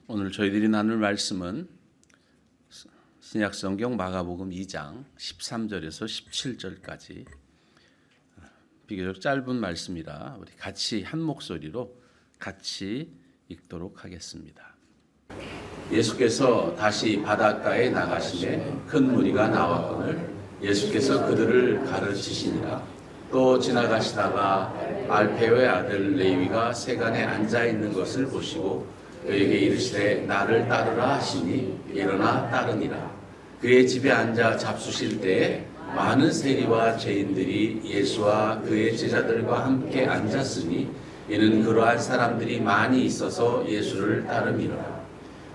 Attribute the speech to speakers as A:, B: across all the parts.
A: 오늘 저희들이 나눌 말씀은 신약성경 마가복음 2장 13절에서 17절까지 비교적 짧은 말씀이라 우리 같이 한 목소리로 같이 읽도록 하겠습니다. 예수께서 다시 바닷가에 나가시매 큰 무리가 나왔거늘 예수께서 그들을 가르치시니라. 또 지나가시다가 알페오의 아들 레위가 세간에 앉아 있는 것을 보시고 그에게 이르시되 나를 따르라 하시니 일어나 따르니라. 그의 집에 앉아 잡수실 때에 많은 세리와 죄인들이 예수와 그의 제자들과 함께 앉았으니 이는 그러한 사람들이 많이 있어서 예수를 따름이라.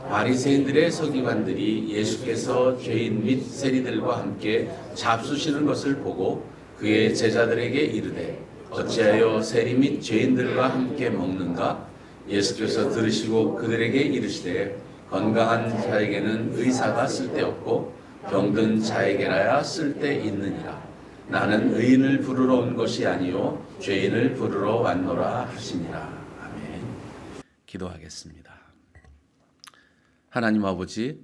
A: 바리새인들의 서기관들이 예수께서 죄인 및 세리들과 함께 잡수시는 것을 보고 그의 제자들에게 이르되 어찌하여 세리 및 죄인들과 함께 먹는가? 예수께서 들으시고 그들에게 이르시되 건강한 자에게는 의사가 쓸데없고 병든 자에게라야 쓸데있느니라. 나는 의인을 부르러 온 것이 아니요 죄인을 부르러 왔노라 하시니라. 아멘. 기도하겠습니다. 하나님 아버지,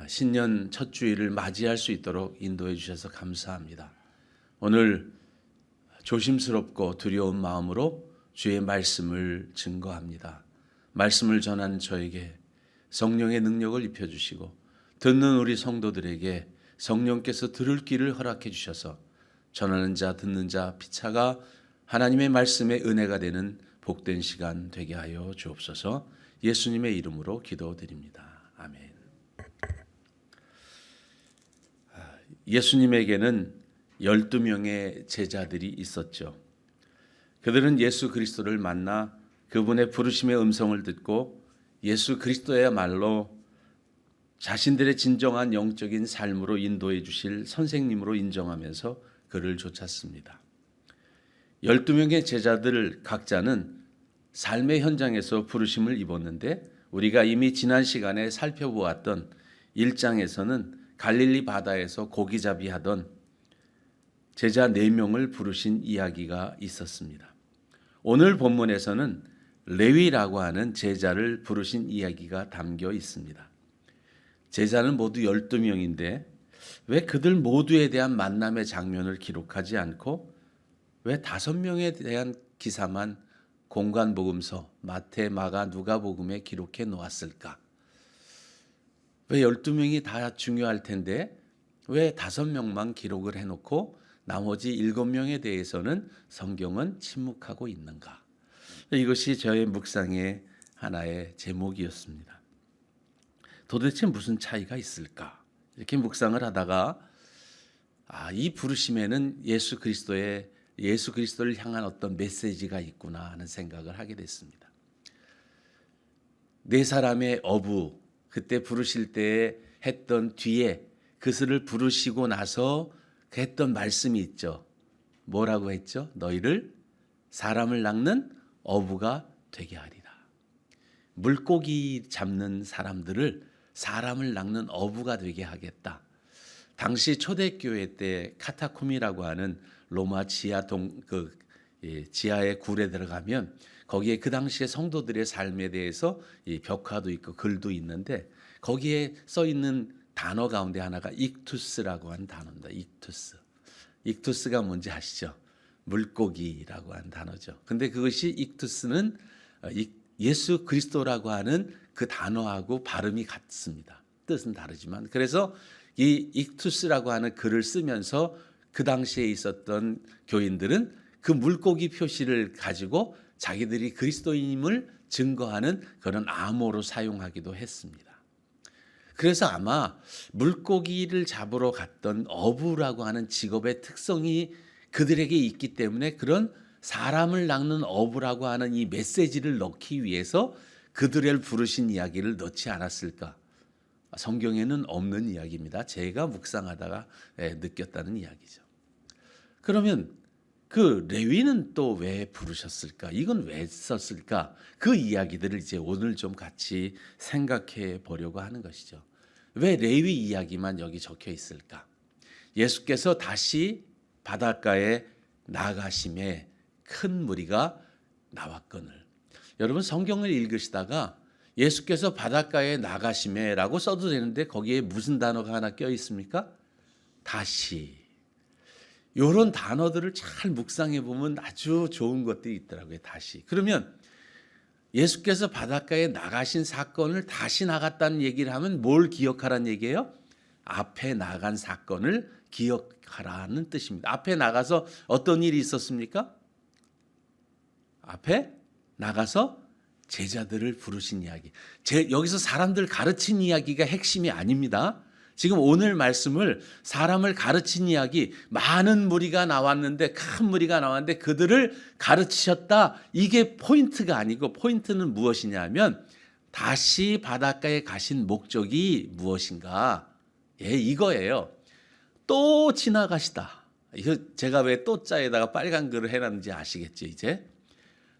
A: 신년 첫 주일을 맞이할 수 있도록 인도해 주셔서 감사합니다. 오늘 조심스럽고 두려운 마음으로 주의 말씀을 증거합니다. 말씀을 전하는 저에게 성령의 능력을 입혀주시고 듣는 우리 성도들에게 성령께서 들을 길을 허락해 주셔서 전하는 자 듣는 자 피차가 하나님의 말씀의 은혜가 되는 복된 시간 되게 하여 주옵소서. 예수님의 이름으로 기도드립니다. 아멘. 예수님에게는 12명의 제자들이 있었죠. 그들은 예수 그리스도를 만나 그분의 부르심의 음성을 듣고 예수 그리스도야말로 자신들의 진정한 영적인 삶으로 인도해 주실 선생님으로 인정하면서 그를 쫓았습니다. 12명의 제자들 각자는 삶의 현장에서 부르심을 입었는데 우리가 이미 지난 시간에 살펴보았던 1장에서는 갈릴리 바다에서 고기잡이 하던 제자 4명을 부르신 이야기가 있었습니다. 오늘 본문에서는 레위라고 하는 제자를 부르신 이야기가 담겨 있습니다. 제자는 모두 12명인데 왜 그들 모두에 대한 만남의 장면을 기록하지 않고 왜 5명에 대한 기사만 공관복음서 마태, 마가, 누가복음에 기록해 놓았을까? 왜 12명이 다 중요할 텐데 왜 5명만 기록을 해놓고 나머지 7명에 대해서는 성경은 침묵하고 있는가? 이것이 저의 묵상의 하나의 제목이었습니다. 도대체 무슨 차이가 있을까? 이렇게 묵상을 하다가 이 부르심에는 예수 그리스도를 향한 어떤 메시지가 있구나 하는 생각을 하게 됐습니다. 4사람의 어부 그때 부르실 때 했던 뒤에 그들을 부르시고 나서 했던 말씀이 있죠. 뭐라고 했죠? 너희를 사람을 낚는 어부가 되게 하리라. 물고기 잡는 사람들을 사람을 낚는 어부가 되게 하겠다. 당시 초대교회 때 카타콤이라고 하는 로마 지하의 굴에 들어가면 거기에 그 당시에 성도들의 삶에 대해서 이 벽화도 있고 글도 있는데 거기에 써 있는 단어 가운데 하나가 익투스라고 하는 단어입니다. 익투스가 뭔지 아시죠? 물고기라고 하는 단어죠. 근데 그것이 익투스는 예수 그리스도라고 하는 그 단어하고 발음이 같습니다. 뜻은 다르지만 그래서 이 익투스라고 하는 글을 쓰면서 그 당시에 있었던 교인들은 그 물고기 표시를 가지고 자기들이 그리스도인임을 증거하는 그런 암호로 사용하기도 했습니다. 그래서 아마 물고기를 잡으러 갔던 어부라고 하는 직업의 특성이 그들에게 있기 때문에 그런 사람을 낚는 어부라고 하는 이 메시지를 넣기 위해서 그들을 부르신 이야기를 넣지 않았을까? 성경에는 없는 이야기입니다. 제가 묵상하다가 느꼈다는 이야기죠. 그러면 그 레위는 또 왜 부르셨을까? 이건 왜 썼을까? 그 이야기들을 이제 오늘 좀 같이 생각해 보려고 하는 것이죠. 왜 레위 이야기만 여기 적혀 있을까? 예수께서 다시 바닷가에 나가심에 큰 무리가 나왔거늘. 여러분 성경을 읽으시다가 예수께서 바닷가에 나가심에라고 써도 되는데 거기에 무슨 단어가 하나 껴 있습니까? 다시. 이런 단어들을 잘 묵상해 보면 아주 좋은 것들이 있더라고요. 다시. 그러면 예수께서 바닷가에 나가신 사건을 다시 나갔다는 얘기를 하면 뭘 기억하라는 얘기예요? 앞에 나간 사건을 기억하라는 뜻입니다. 앞에 나가서 어떤 일이 있었습니까? 앞에 나가서 제자들을 부르신 이야기. 여기서 사람들 가르친 이야기가 핵심이 아닙니다. 지금 오늘 말씀을 사람을 가르친 이야기, 많은 무리가 나왔는데 큰 무리가 나왔는데 그들을 가르치셨다. 이게 포인트가 아니고 포인트는 무엇이냐면 다시 바닷가에 가신 목적이 무엇인가? 예, 이거예요. 또 지나가시다. 이거 제가 왜 또 자에다가 빨간 글을 해놨는지 아시겠죠, 이제?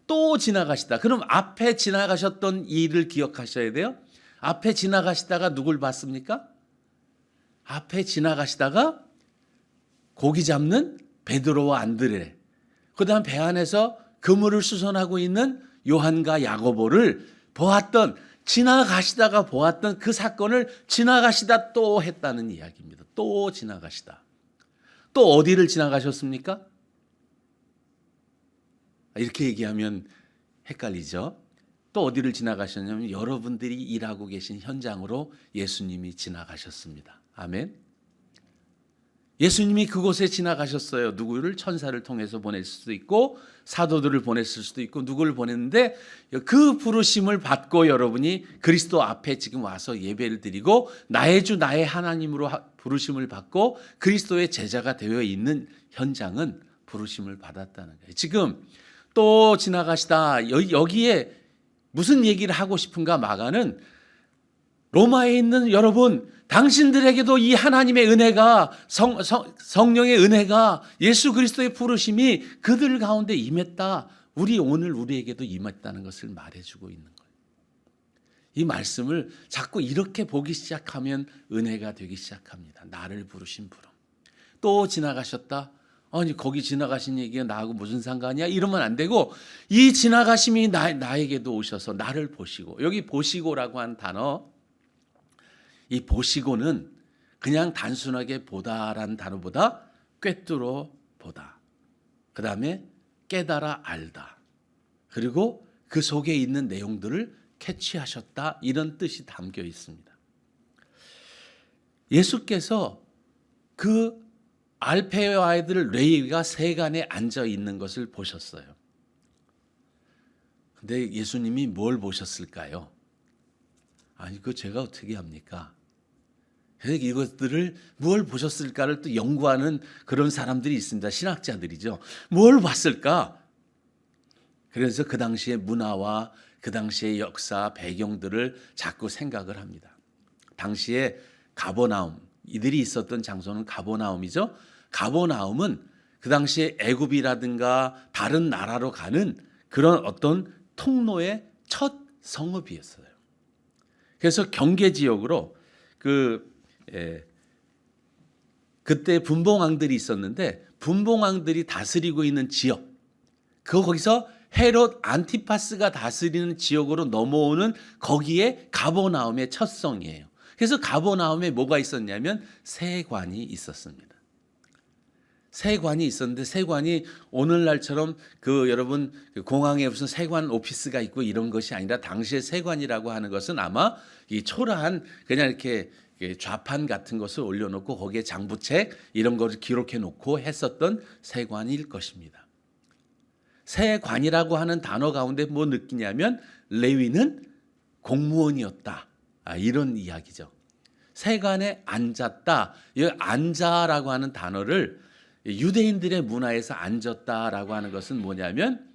A: 또 지나가시다. 그럼 앞에 지나가셨던 일을 기억하셔야 돼요. 앞에 지나가시다가 누굴 봤습니까? 앞에 지나가시다가 고기 잡는 베드로와 안드레, 그다음 배 안에서 그물을 수선하고 있는 요한과 야고보를 보았던, 지나가시다가 보았던 그 사건을 지나가시다 또 했다는 이야기입니다. 또 지나가시다. 또 어디를 지나가셨습니까? 이렇게 얘기하면 헷갈리죠. 또 어디를 지나가셨냐면 여러분들이 일하고 계신 현장으로 예수님이 지나가셨습니다. 아멘. 예수님이 그곳에 지나가셨어요. 누구를? 천사를 통해서 보낼 수도 있고 사도들을 보냈을 수도 있고 누구를 보냈는데 그 부르심을 받고 여러분이 그리스도 앞에 지금 와서 예배를 드리고 나의 주 나의 하나님으로 부르심을 받고 그리스도의 제자가 되어 있는 현장은 부르심을 받았다는 거예요. 지금 또 지나가시다. 여기에 무슨 얘기를 하고 싶은가? 마가는 로마에 있는 여러분, 당신들에게도 이 하나님의 은혜가 성령의 은혜가 예수 그리스도의 부르심이 그들 가운데 임했다. 오늘 우리에게도 임했다는 것을 말해주고 있는 거예요. 이 말씀을 자꾸 이렇게 보기 시작하면 은혜가 되기 시작합니다. 나를 부르신 부름. 또 지나가셨다. 아니 거기 지나가신 얘기가 나하고 무슨 상관이야? 이러면 안 되고 이 지나가심이 나에게도 오셔서 나를 보시고, 여기 보시고라고 한 단어, 이 보시고는 그냥 단순하게 보다라는 단어보다 꿰뚫어 보다, 그 다음에 깨달아 알다, 그리고 그 속에 있는 내용들을 캐치하셨다, 이런 뜻이 담겨 있습니다. 예수께서 그 알페의 아이들 레위가 세간에 앉아 있는 것을 보셨어요. 근데 예수님이 뭘 보셨을까요? 아니, 그거 제가 어떻게 합니까? 이것들을 뭘 보셨을까를 또 연구하는 그런 사람들이 있습니다. 신학자들이죠. 뭘 봤을까? 그래서 그 당시의 문화와 그 당시의 역사, 배경들을 자꾸 생각을 합니다. 당시에 가버나움, 이들이 있었던 장소는 가버나움이죠. 가버나움은 그 당시에 애굽이라든가 다른 나라로 가는 그런 어떤 통로의 첫 성읍이었어요. 그래서 경계 지역으로 그때 분봉왕들이 있었는데 분봉왕들이 다스리고 있는 지역, 거기서 헤롯 안티파스가 다스리는 지역으로 넘어오는 거기에 가버나움의 첫 성이에요. 그래서 가버나움에 뭐가 있었냐면 세관이 있었습니다. 세관이 있었는데 세관이 오늘날처럼 여러분 공항에 무슨 세관 오피스가 있고 이런 것이 아니라 당시의 세관이라고 하는 것은 아마 이 초라한 그냥 이렇게 좌판 같은 것을 올려놓고 거기에 장부책 이런 것을 기록해 놓고 했었던 세관일 것입니다. 세관이라고 하는 단어 가운데 뭐 느끼냐면 레위는 공무원이었다. 이런 이야기죠. 세관에 앉았다. 이 앉아라고 하는 단어를 유대인들의 문화에서 앉았다라고 하는 것은 뭐냐면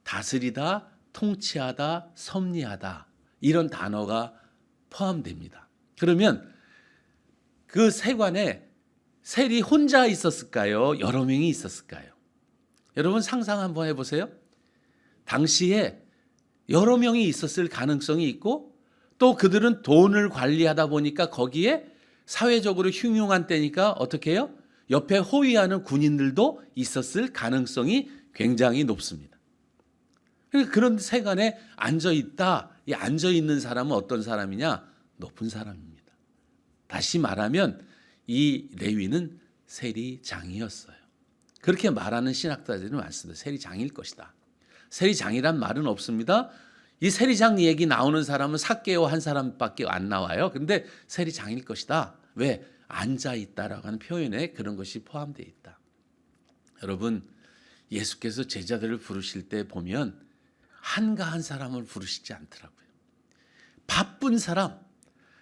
A: 다스리다, 통치하다, 섭리하다, 이런 단어가 포함됩니다. 그러면 그 세관에 셀이 혼자 있었을까요? 여러 명이 있었을까요? 여러분 상상 한번 해보세요. 당시에 여러 명이 있었을 가능성이 있고 또 그들은 돈을 관리하다 보니까 거기에 사회적으로 흉흉한 때니까 어떻게 해요? 옆에 호위하는 군인들도 있었을 가능성이 굉장히 높습니다. 그런 세관에 앉아 있다, 이 앉아 있는 사람은 어떤 사람이냐? 높은 사람입니다. 다시 말하면 이 레위는 세리장이었어요. 그렇게 말하는 신학자들이 많습니다. 세리장일 것이다. 세리장이란 말은 없습니다. 이 세리장 얘기 나오는 사람은 삭개오 한 사람밖에 안 나와요. 근데 세리장일 것이다. 왜? 앉아 있다라고 하는 표현에 그런 것이 포함되어 있다. 여러분, 예수께서 제자들을 부르실 때 보면 한가한 사람을 부르시지 않더라고요. 바쁜 사람,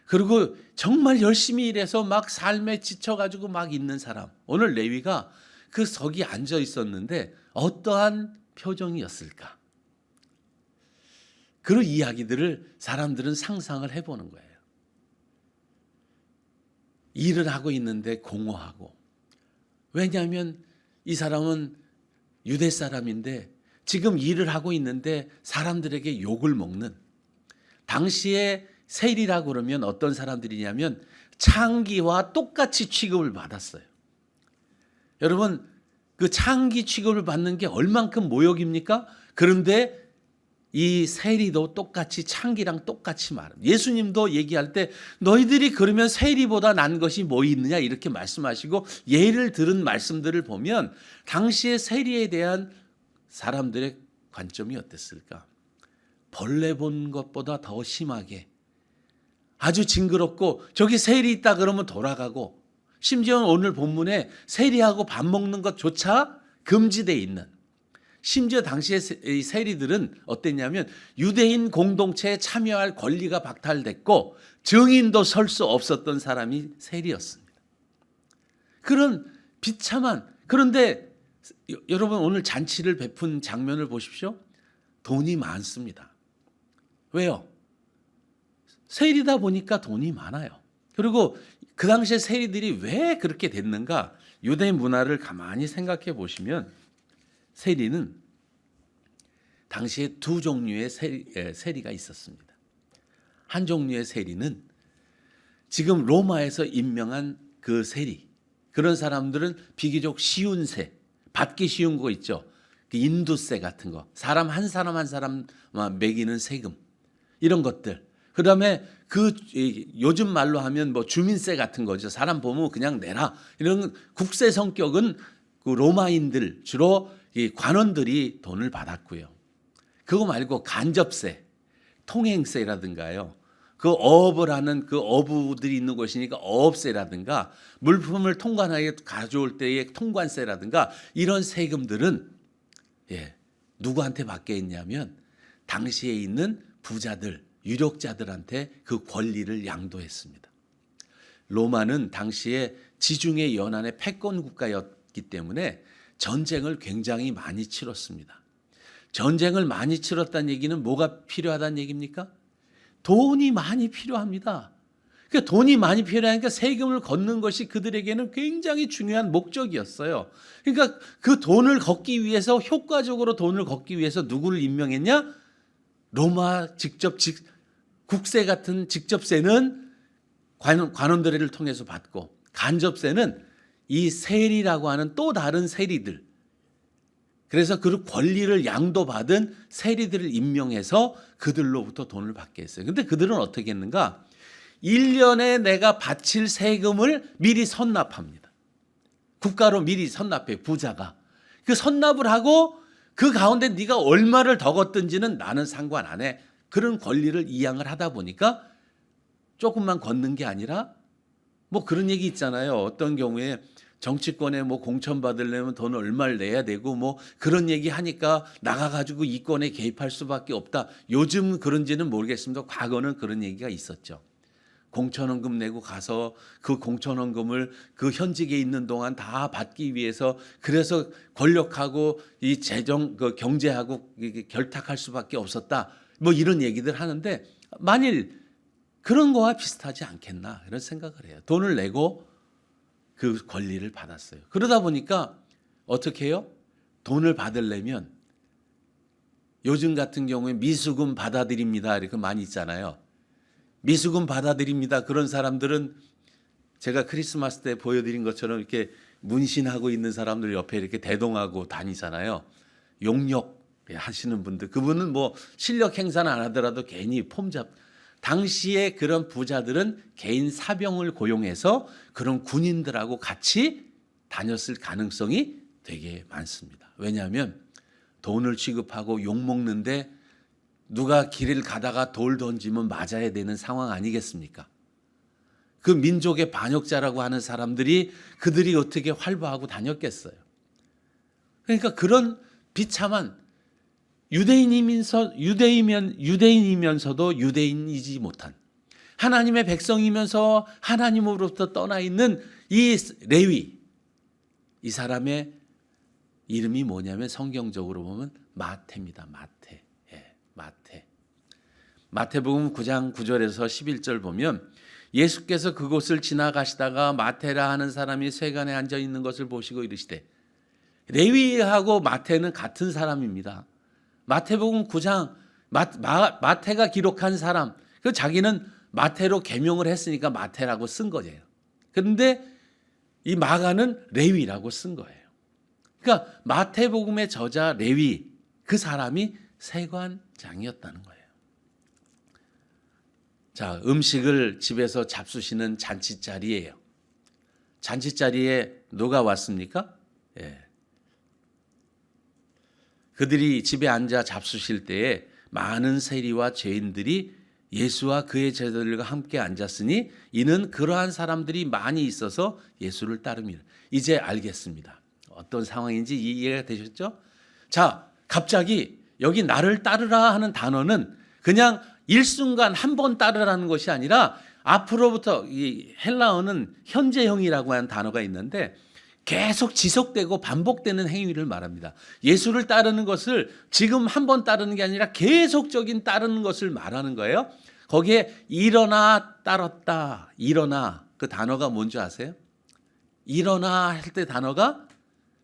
A: 그리고 정말 열심히 일해서 막 삶에 지쳐가지고 막 있는 사람. 오늘 레위가 그 석이 앉아 있었는데 어떠한 표정이었을까? 그런 이야기들을 사람들은 상상을 해보는 거예요. 일을 하고 있는데 공허하고. 왜냐하면 이 사람은 유대 사람인데 지금 일을 하고 있는데 사람들에게 욕을 먹는, 당시에 세리라고 그러면 어떤 사람들이냐면 창기와 똑같이 취급을 받았어요. 여러분, 그 창기 취급을 받는 게 얼만큼 모욕입니까? 그런데 이 세리도 똑같이 창기랑 똑같이 말합니다. 예수님도 얘기할 때 너희들이 그러면 세리보다 난 것이 뭐 있느냐 이렇게 말씀하시고 예를 들은 말씀들을 보면 당시의 세리에 대한 사람들의 관점이 어땠을까? 벌레 본 것보다 더 심하게 아주 징그럽고, 저기 세리 있다 그러면 돌아가고, 심지어는 오늘 본문에 세리하고 밥 먹는 것조차 금지되어 있는, 심지어 당시의 세리들은 어땠냐면 유대인 공동체에 참여할 권리가 박탈됐고 증인도 설 수 없었던 사람이 세리였습니다. 그런 비참한, 그런데 여러분 오늘 잔치를 베푼 장면을 보십시오. 돈이 많습니다. 왜요? 세리다 보니까 돈이 많아요. 그리고 그 당시에 세리들이 왜 그렇게 됐는가? 유대 문화를 가만히 생각해 보시면 세리는 당시에 두 종류의 세리가 있었습니다. 한 종류의 세리는 지금 로마에서 임명한 그 세리, 그런 사람들은 비교적 쉬운 세, 받기 쉬운 거 있죠. 그 인두세 같은 거, 사람 한 사람 매기는 세금, 이런 것들. 그다음에 그 요즘 말로 하면 뭐 주민세 같은 거죠. 사람 보면 그냥 내라. 이런 국세 성격은 그 로마인들, 주로 이 관원들이 돈을 받았고요. 그거 말고 간접세, 통행세라든가요. 그 어업을 하는 그 어부들이 있는 곳이니까 어업세라든가, 물품을 통관하게 가져올 때의 통관세라든가, 이런 세금들은 누구한테 받게 했냐면 당시에 있는 부자들, 유력자들한테 그 권리를 양도했습니다. 로마는 당시에 지중해 연안의 패권 국가였기 때문에 전쟁을 굉장히 많이 치렀습니다. 전쟁을 많이 치렀다는 얘기는 뭐가 필요하다는 얘기입니까? 돈이 많이 필요합니다. 그러니까 돈이 많이 필요하니까 세금을 걷는 것이 그들에게는 굉장히 중요한 목적이었어요. 그러니까 그 돈을 걷기 위해서, 효과적으로 돈을 걷기 위해서 누구를 임명했냐? 로마 국세 같은 직접세는 관원들을 통해서 받고, 간접세는 이 세리라고 하는 또 다른 세리들, 그래서 그 권리를 양도받은 세리들을 임명해서 그들로부터 돈을 받게 했어요. 근데 그들은 어떻게 했는가? 1년에 내가 바칠 세금을 미리 선납합니다. 국가로 미리 선납해요. 부자가. 그 선납을 하고 그 가운데 네가 얼마를 더 걷든지는 나는 상관 안 해. 그런 권리를 이양을 하다 보니까 조금만 걷는 게 아니라, 뭐 그런 얘기 있잖아요. 어떤 경우에 정치권에 뭐 공천 받으려면 돈을 얼마를 내야 되고 뭐 그런 얘기 하니까 나가가지고 이권에 개입할 수밖에 없다. 요즘 그런지는 모르겠습니다. 과거는 그런 얘기가 있었죠. 공천원금 내고 가서 그 공천원금을 그 현직에 있는 동안 다 받기 위해서, 그래서 권력하고 이 재정, 그 경제하고 결탁할 수밖에 없었다. 뭐 이런 얘기들 하는데, 만일 그런 거와 비슷하지 않겠나 이런 생각을 해요. 돈을 내고 그 권리를 받았어요. 그러다 보니까 어떻게 해요? 돈을 받으려면 요즘 같은 경우에 미수금 받아들입니다 이렇게 많이 있잖아요. 미수금 받아들입니다. 그런 사람들은 제가 크리스마스 때 보여드린 것처럼 이렇게 문신하고 있는 사람들 옆에 이렇게 대동하고 다니잖아요. 용역 하시는 분들, 그분은 뭐 실력 행사는 안 하더라도 괜히 당시에 그런 부자들은 개인 사병을 고용해서 그런 군인들하고 같이 다녔을 가능성이 되게 많습니다. 왜냐하면 돈을 취급하고 욕 먹는데 누가 길을 가다가 돌 던지면 맞아야 되는 상황 아니겠습니까? 그 민족의 반역자라고 하는 사람들이 그들이 어떻게 활보하고 다녔겠어요? 그러니까 그런 비참한 유대인이면서도 유대인이지 못한 하나님의 백성이면서 하나님으로부터 떠나 있는 이 레위, 이 사람의 이름이 뭐냐면 성경적으로 보면 마태입니다. 마태. 예, 마태. 마태복음 9장 9절에서 11절 보면 예수께서 그곳을 지나가시다가 마태라 하는 사람이 세간에 앉아 있는 것을 보시고 이르시되, 레위하고 마태는 같은 사람입니다. 마태복음 9장 마태가 기록한 사람, 그 자기는 마태로 개명을 했으니까 마태라고 쓴 거예요. 그런데 이 마가는 레위라고 쓴 거예요. 그러니까 마태복음의 저자 레위, 그 사람이 세관장이었다는 거예요. 자, 음식을 집에서 잡수시는 잔치자리예요. 잔치자리에 누가 왔습니까? 예. 그들이 집에 앉아 잡수실 때에 많은 세리와 죄인들이 예수와 그의 제자들과 함께 앉았으니 이는 그러한 사람들이 많이 있어서 예수를 따릅니다. 이제 알겠습니다. 어떤 상황인지 이해가 되셨죠? 자, 갑자기 여기 나를 따르라 하는 단어는 그냥 일순간 한 번 따르라는 것이 아니라 앞으로부터, 이 헬라어는 현재형이라고 하는 단어가 있는데 계속 지속되고 반복되는 행위를 말합니다. 예수를 따르는 것을 지금 한 번 따르는 게 아니라 계속적인 따르는 것을 말하는 거예요. 거기에 일어나 따랐다. 일어나, 그 단어가 뭔지 아세요? 일어나 할 때 단어가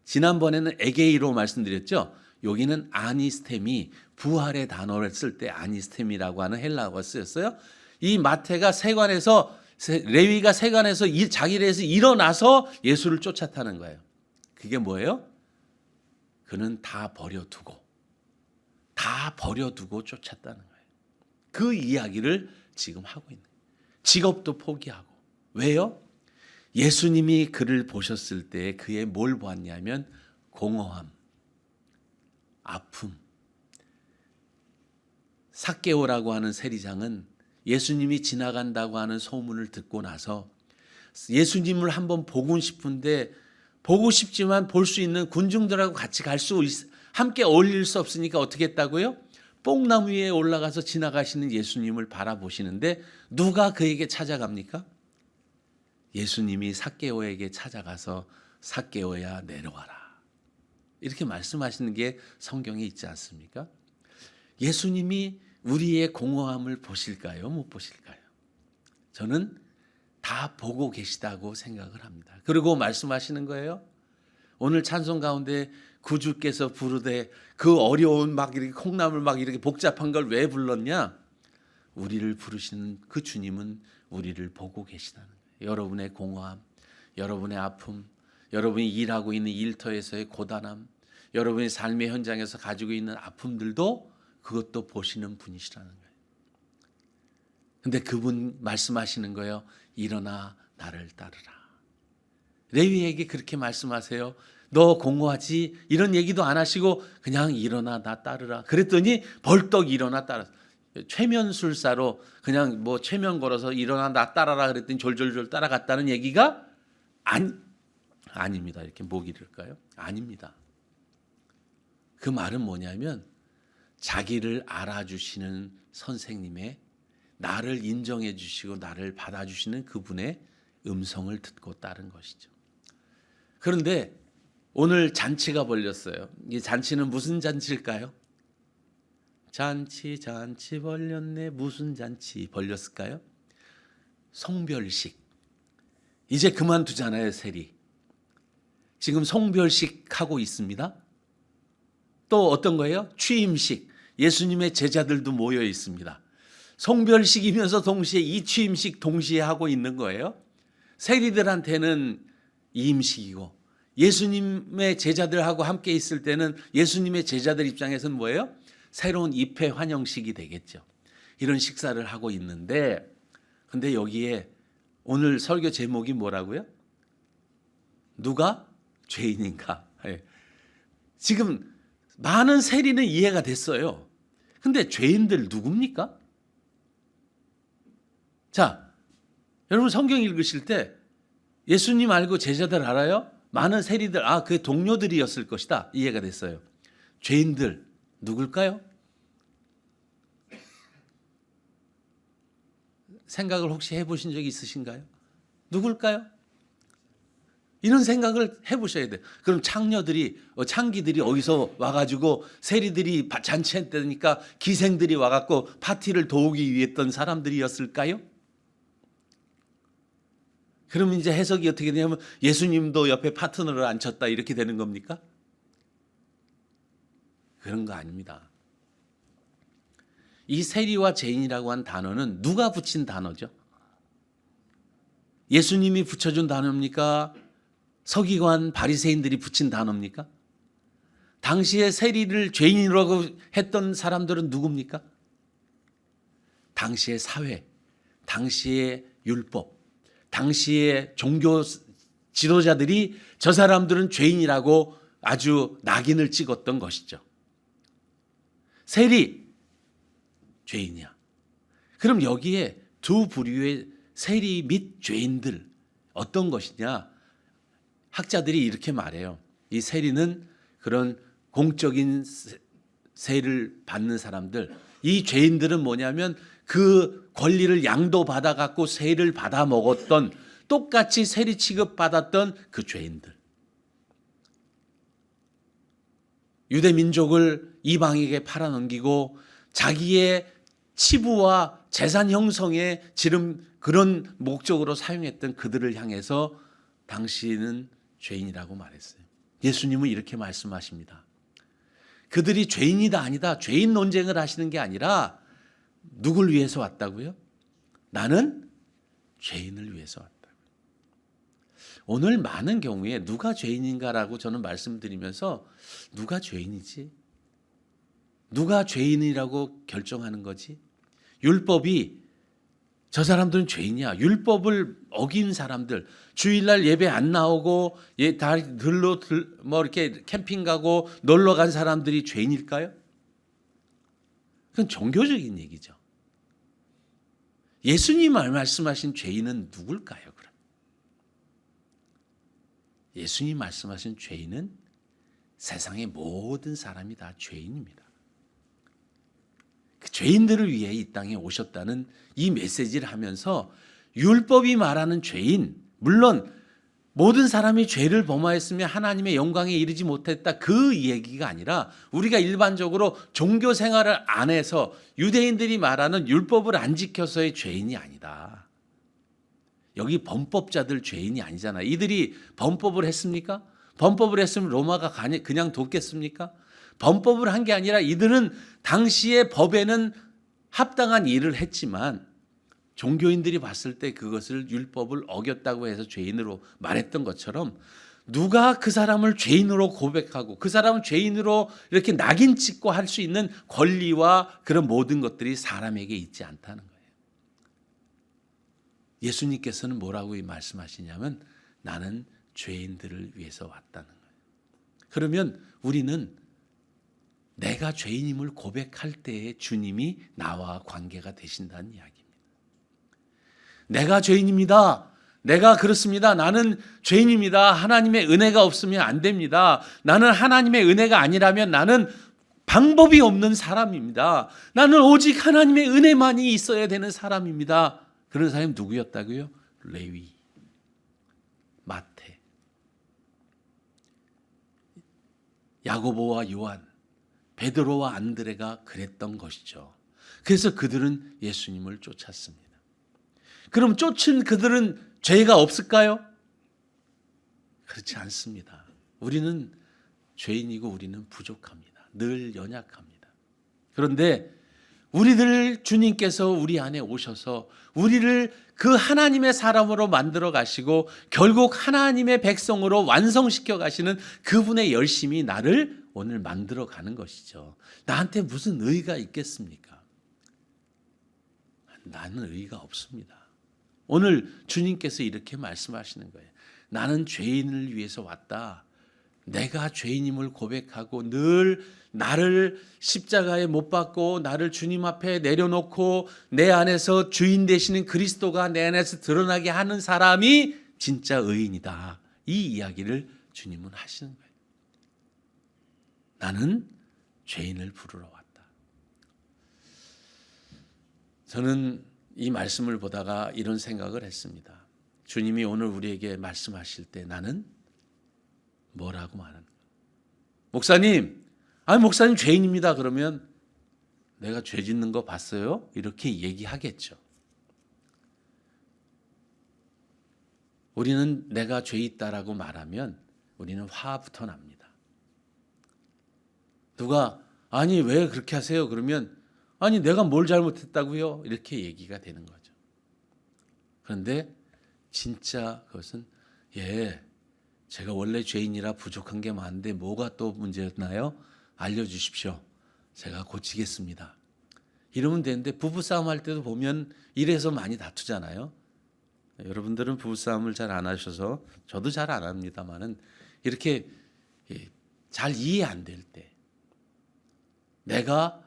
A: 지난번에는 에게이로 말씀드렸죠. 여기는 아니스템이, 부활의 단어를 쓸 때 아니스템이라고 하는 헬라어가 쓰였어요. 이 마태가 세관에서, 레위가 세관에서 자기네에서 일어나서 예수를 쫓아타는 거예요. 그게 뭐예요? 그는 다 버려두고 쫓았다는 거예요. 그 이야기를 지금 하고 있는 거예요. 직업도 포기하고. 왜요? 예수님이 그를 보셨을 때 그의 뭘 보았냐면 공허함, 아픔. 삭개오라고 하는 세리장은 예수님이 지나간다고 하는 소문을 듣고 나서 예수님을 한번 보고 싶은데, 보고 싶지만 볼 수 있는 군중들하고 같이 함께 어울릴 수 없으니까 어떻게 했다고요? 뽕나무 위에 올라가서 지나가시는 예수님을 바라보시는데 누가 그에게 찾아갑니까? 예수님이 삭개오에게 찾아가서 삭개오야 내려와라, 이렇게 말씀하시는 게 성경에 있지 않습니까? 예수님이 우리의 공허함을 보실까요? 못 보실까요? 저는 다 보고 계시다고 생각을 합니다. 그리고 말씀하시는 거예요. 오늘 찬송 가운데 구주께서 부르되 그 어려운 막 이렇게 콩나물 막 이렇게 복잡한 걸 왜 불렀냐? 우리를 부르시는 그 주님은 우리를 보고 계시다는 거예요. 여러분의 공허함, 여러분의 아픔, 여러분이 일하고 있는 일터에서의 고단함, 여러분의 삶의 현장에서 가지고 있는 아픔들도 그것도 보시는 분이시라는 거예요. 근데 그분 말씀하시는 거예요. 일어나 나를 따르라. 레위에게 그렇게 말씀하세요. 너 공허하지? 이런 얘기도 안 하시고 그냥 일어나 나 따르라. 그랬더니 벌떡 일어나 따라. 최면술사로 그냥 뭐 최면 걸어서 일어나 나 따라라 그랬더니 졸졸졸 따라갔다는 얘기가 아닙니다. 이렇게 목이 이럴까요? 아닙니다. 그 말은 뭐냐면 자기를 알아주시는 선생님의, 나를 인정해 주시고 나를 받아주시는 그분의 음성을 듣고 따른 것이죠. 그런데 오늘 잔치가 벌렸어요. 이 잔치는 무슨 잔치일까요? 잔치 벌렸네. 무슨 잔치 벌렸을까요? 송별식. 이제 그만두잖아요, 세리. 지금 송별식 하고 있습니다. 또 어떤 거예요? 취임식. 예수님의 제자들도 모여 있습니다. 송별식이면서 동시에 이 취임식 동시에 하고 있는 거예요. 세리들한테는 이임식이고 예수님의 제자들하고 함께 있을 때는 예수님의 제자들 입장에서는 뭐예요? 새로운 입회 환영식이 되겠죠. 이런 식사를 하고 있는데, 근데 여기에 오늘 설교 제목이 뭐라고요? 누가 죄인인가? 예. 지금 많은 세리는 이해가 됐어요. 근데 죄인들 누굽니까? 자, 여러분 성경 읽으실 때 예수님 알고 제자들 알아요? 많은 세리들, 그게 동료들이었을 것이다. 이해가 됐어요. 죄인들 누굴까요? 생각을 혹시 해보신 적이 있으신가요? 누굴까요? 이런 생각을 해보셔야 돼요. 그럼 창기들이 어디서 와가지고 세리들이 잔치했다니까 기생들이 와갖고 파티를 도우기 위해 했던 사람들이었을까요? 그럼 이제 해석이 어떻게 되냐면 예수님도 옆에 파트너를 앉혔다 이렇게 되는 겁니까? 그런 거 아닙니다. 이 세리와 죄인이라고 한 단어는 누가 붙인 단어죠? 예수님이 붙여준 단어입니까? 서기관 바리새인들이 붙인 단어입니까? 당시에 세리를 죄인이라고 했던 사람들은 누굽니까? 당시의 사회, 당시의 율법, 당시의 종교 지도자들이 저 사람들은 죄인이라고 아주 낙인을 찍었던 것이죠. 세리, 죄인이야. 그럼 여기에 두 부류의 세리 및 죄인들 어떤 것이냐? 학자들이 이렇게 말해요. 이 세리는 그런 공적인 세를 받는 사람들, 이 죄인들은 뭐냐면 그 권리를 양도받아 갖고 세를 받아 먹었던, 똑같이 세리 취급받았던 그 죄인들. 유대 민족을 이방에게 팔아넘기고 자기의 치부와 재산 형성에 지름 그런 목적으로 사용했던 그들을 향해서 당신은 죄인이라고 말했어요. 예수님은 이렇게 말씀하십니다. 그들이 죄인이다 아니다, 죄인 논쟁을 하시는 게 아니라 누굴 위해서 왔다고요? 나는 죄인을 위해서 왔다. 오늘 많은 경우에 누가 죄인인가라고 저는 말씀드리면서 누가 죄인이지? 누가 죄인이라고 결정하는 거지? 율법이 저 사람들은 죄인이야. 율법을 어긴 사람들, 주일날 예배 안 나오고 들로 이렇게 캠핑 가고 놀러 간 사람들이 죄인일까요? 그건 종교적인 얘기죠. 예수님 말씀하신 죄인은 누굴까요? 그럼 예수님 말씀하신 죄인은 세상의 모든 사람이 다 죄인입니다. 그 죄인들을 위해 이 땅에 오셨다는 이 메시지를 하면서 율법이 말하는 죄인, 물론 모든 사람이 죄를 범하였으면 하나님의 영광에 이르지 못했다, 그 얘기가 아니라 우리가 일반적으로 종교 생활을 안 해서 유대인들이 말하는 율법을 안 지켜서의 죄인이 아니다. 여기 범법자들 죄인이 아니잖아요. 이들이 범법을 했습니까? 범법을 했으면 로마가 그냥 돕겠습니까? 범법을 한 게 아니라 이들은 당시의 법에는 합당한 일을 했지만 종교인들이 봤을 때 그것을 율법을 어겼다고 해서 죄인으로 말했던 것처럼 누가 그 사람을 죄인으로 고백하고 그 사람을 죄인으로 이렇게 낙인 찍고 할 수 있는 권리와 그런 모든 것들이 사람에게 있지 않다는 거예요. 예수님께서는 뭐라고 말씀하시냐면 나는 죄인들을 위해서 왔다는 거예요. 그러면 우리는 내가 죄인임을 고백할 때에 주님이 나와 관계가 되신다는 이야기입니다. 내가 죄인입니다. 내가 그렇습니다. 나는 죄인입니다. 하나님의 은혜가 없으면 안 됩니다. 나는 하나님의 은혜가 아니라면 나는 방법이 없는 사람입니다. 나는 오직 하나님의 은혜만이 있어야 되는 사람입니다. 그런 사람이 누구였다고요? 레위, 마태, 야고보와 요한, 베드로와 안드레가 그랬던 것이죠. 그래서 그들은 예수님을 쫓았습니다. 그럼 쫓은 그들은 죄가 없을까요? 그렇지 않습니다. 우리는 죄인이고 우리는 부족합니다. 늘 연약합니다. 그런데 우리들 주님께서 우리 안에 오셔서 우리를 그 하나님의 사람으로 만들어 가시고 결국 하나님의 백성으로 완성시켜 가시는 그분의 열심이 나를 오늘 만들어 가는 것이죠. 나한테 무슨 의의가 있겠습니까? 나는 의의가 없습니다. 오늘 주님께서 이렇게 말씀하시는 거예요. 나는 죄인을 위해서 왔다. 내가 죄인임을 고백하고 늘 나를 십자가에 못 박고 나를 주님 앞에 내려놓고 내 안에서 주인 되시는 그리스도가 내 안에서 드러나게 하는 사람이 진짜 의인이다. 이 이야기를 주님은 하시는 거예요. 나는 죄인을 부르러 왔다. 저는 이 말씀을 보다가 이런 생각을 했습니다. 주님이 오늘 우리에게 말씀하실 때 나는 뭐라고 말하는 거예요? 목사님, 목사님 죄인입니다. 그러면 내가 죄 짓는 거 봤어요? 이렇게 얘기하겠죠. 우리는 내가 죄 있다라고 말하면 우리는 화부터 납니다. 누가 아니 왜 그렇게 하세요? 그러면 아니 내가 뭘 잘못했다고요? 이렇게 얘기가 되는 거죠. 그런데 진짜 그것은 제가 원래 죄인이라 부족한 게 많은데 뭐가 또 문제였나요? 알려주십시오. 제가 고치겠습니다. 이러면 되는데 부부싸움 할 때도 보면 이래서 많이 다투잖아요. 여러분들은 부부싸움을 잘 안 하셔서 저도 잘 안 합니다만은 이렇게 잘 이해 안 될 때 내가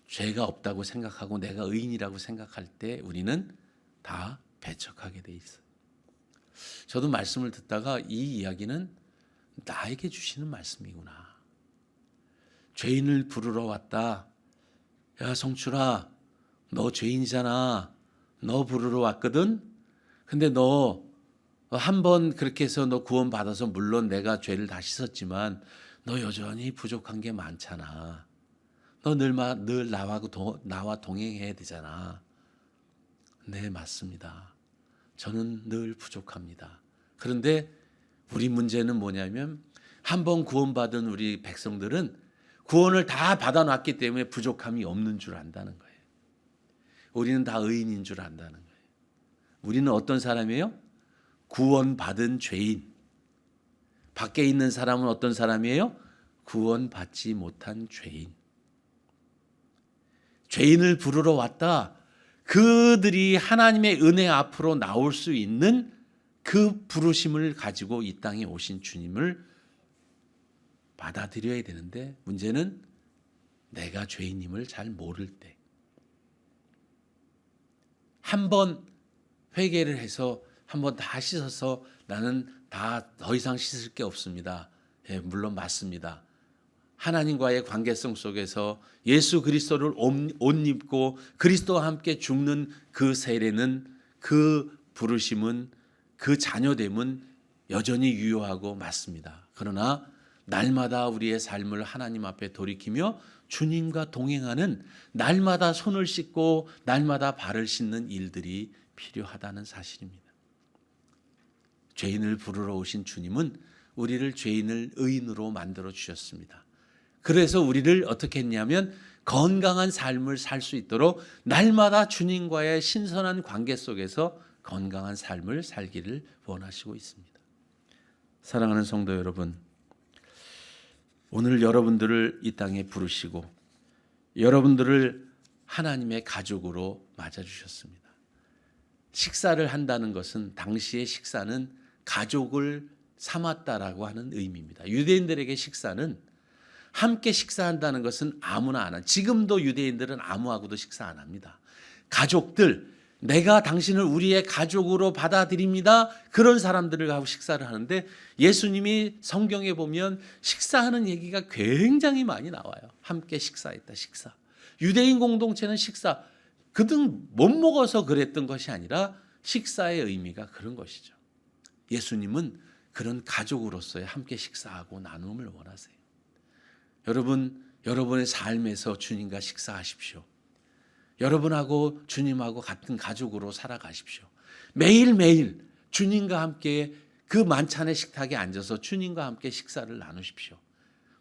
A: 죄가 없다고 생각하고 내가 의인이라고 생각할 때 우리는 다 배척하게 돼 있어요. 저도 말씀을 듣다가 이 이야기는 나에게 주시는 말씀이구나. 죄인을 부르러 왔다. 야 성출아, 너 죄인이잖아. 너 부르러 왔거든. 근데 너 한 번 그렇게 해서 너 구원 받아서 물론 내가 죄를 다 씻었지만 너 여전히 부족한 게 많잖아. 너 늘 나와 동행해야 되잖아. 네, 맞습니다. 저는 늘 부족합니다. 그런데 우리 문제는 뭐냐면 한 번 구원받은 우리 백성들은 구원을 다 받아놨기 때문에 부족함이 없는 줄 안다는 거예요. 우리는 다 의인인 줄 안다는 거예요. 우리는 어떤 사람이에요? 구원받은 죄인. 밖에 있는 사람은 어떤 사람이에요? 구원받지 못한 죄인. 죄인을 부르러 왔다. 그들이 하나님의 은혜 앞으로 나올 수 있는 그 부르심을 가지고 이 땅에 오신 주님을 받아들여야 되는데 문제는 내가 죄인임을 잘 모를 때 한 번 회개를 해서 한 번 다 씻어서 나는 다 더 이상 씻을 게 없습니다. 물론 맞습니다. 하나님과의 관계성 속에서 예수 그리스도를 옷 입고 그리스도와 함께 죽는 그 세례는 그 부르심은 그 자녀됨은 여전히 유효하고 맞습니다. 그러나 날마다 우리의 삶을 하나님 앞에 돌이키며 주님과 동행하는 날마다 손을 씻고 날마다 발을 씻는 일들이 필요하다는 사실입니다. 죄인을 부르러 오신 주님은 우리를 죄인을 의인으로 만들어 주셨습니다. 그래서 우리를 어떻게 했냐면 건강한 삶을 살 수 있도록 날마다 주님과의 신선한 관계 속에서 건강한 삶을 살기를 원하시고 있습니다. 사랑하는 성도 여러분, 오늘 여러분들을 이 땅에 부르시고 여러분들을 하나님의 가족으로 맞아주셨습니다. 식사를 한다는 것은 당시의 식사는 가족을 삼았다라고 하는 의미입니다. 유대인들에게 식사는 함께 식사한다는 것은 아무나 안 합니다. 지금도 유대인들은 아무하고도 식사 안 합니다. 가족들, 내가 당신을 우리의 가족으로 받아들입니다. 그런 사람들을 하고 식사를 하는데 예수님이 성경에 보면 식사하는 얘기가 굉장히 많이 나와요. 함께 식사했다, 식사. 유대인 공동체는 식사, 그들 못 먹어서 그랬던 것이 아니라 식사의 의미가 그런 것이죠. 예수님은 그런 가족으로서의 함께 식사하고 나눔을 원하세요. 여러분, 여러분의 삶에서 주님과 식사하십시오. 여러분하고 주님하고 같은 가족으로 살아가십시오. 매일매일 주님과 함께 그 만찬의 식탁에 앉아서 주님과 함께 식사를 나누십시오.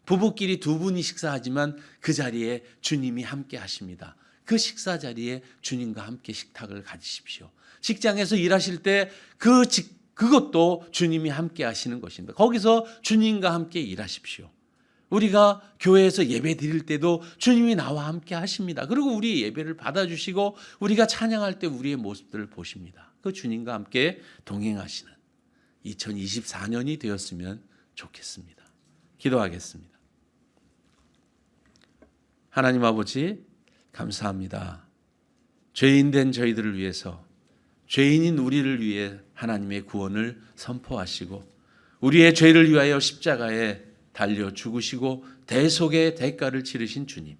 A: 부부끼리 두 분이 식사하지만 그 자리에 주님이 함께 하십니다. 그 식사 자리에 주님과 함께 식탁을 가지십시오. 직장에서 일하실 때 그것도 주님이 함께 하시는 것입니다. 거기서 주님과 함께 일하십시오. 우리가 교회에서 예배 드릴 때도 주님이 나와 함께 하십니다. 그리고 우리 예배를 받아주시고 우리가 찬양할 때 우리의 모습들을 보십니다. 그 주님과 함께 동행하시는 2024년이 되었으면 좋겠습니다. 기도하겠습니다. 하나님 아버지, 감사합니다. 죄인 된 저희들을 위해서, 죄인인 우리를 위해 하나님의 구원을 선포하시고 우리의 죄를 위하여 십자가에 달려 죽으시고 대속의 대가를 치르신 주님.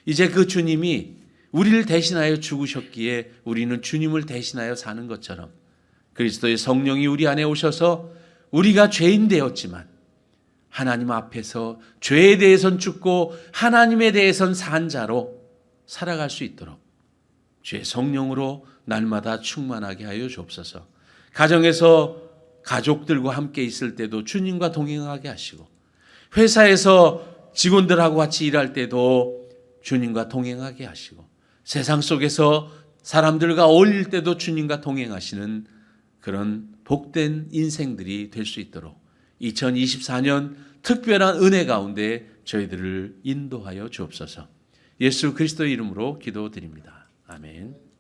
A: 이제 그 주님이 우리를 대신하여 죽으셨기에 우리는 주님을 대신하여 사는 것처럼 그리스도의 성령이 우리 안에 오셔서 우리가 죄인 되었지만 하나님 앞에서 죄에 대해선 죽고 하나님에 대해선 산 자로 살아갈 수 있도록 주의 성령으로 날마다 충만하게 하여 주옵소서. 가정에서 가족들과 함께 있을 때도 주님과 동행하게 하시고 회사에서 직원들하고 같이 일할 때도 주님과 동행하게 하시고 세상 속에서 사람들과 어울릴 때도 주님과 동행하시는 그런 복된 인생들이 될 수 있도록 2024년 특별한 은혜 가운데 저희들을 인도하여 주옵소서. 예수 그리스도의 이름으로 기도드립니다. 아멘.